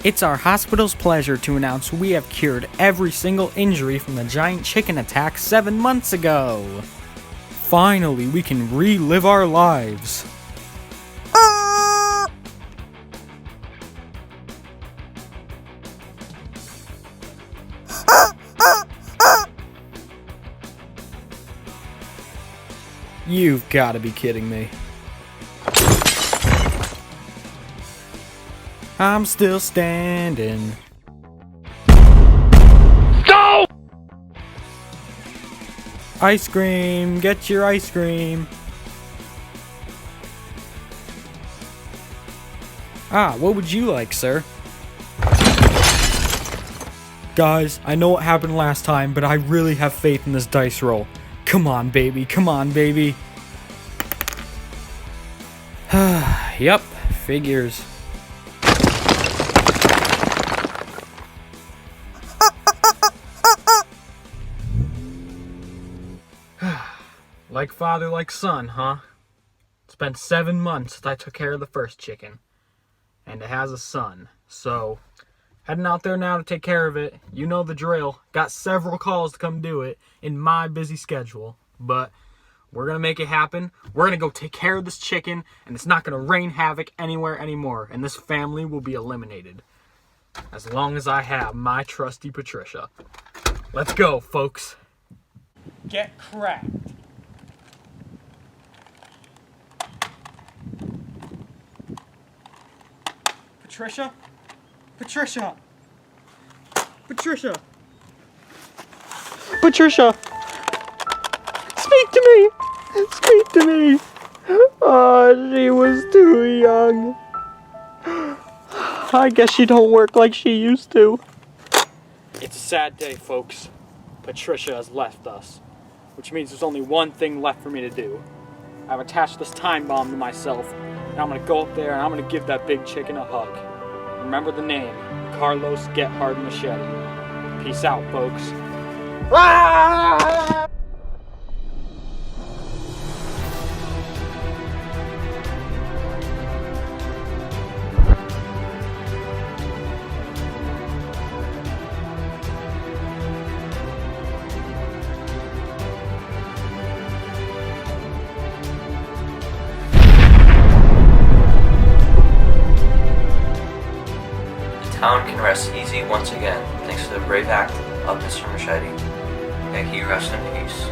It's our hospital's pleasure to announce we have cured every single injury from the giant chicken attack 7 months ago. Finally, we can relive our lives. You've got to be kidding me. I'm still standing. Go! Ice cream, get your ice cream. What would you like, sir? Guys, I know what happened last time, but I really have faith in this dice roll. Come on, baby. Come on, baby. Yup, figures. Like father, like son, huh? It's been 7 months since I took care of the first chicken. And it has a son. So, heading out there now to take care of it. You know the drill. Got several calls to come do it in my busy schedule. But we're going to make it happen. We're going to go take care of this chicken. And it's not going to rain havoc anywhere anymore. And this family will be eliminated. As long as I have my trusty Patricia. Let's go, folks. Get cracked. Patricia? Patricia! Patricia! Patricia! Speak to me! Speak to me! Oh, she was too young. I guess she don't work like she used to. It's a sad day, folks. Patricia has left us, which means there's only one thing left for me to do. I've attached this time bomb to myself, and I'm gonna go up there and I'm gonna give that big chicken a hug. Remember the name, Carlos Get Hard Machete. Peace out, folks. Ah! Town can rest easy once again, thanks to the brave act of Mr. Machete. May he rest in peace.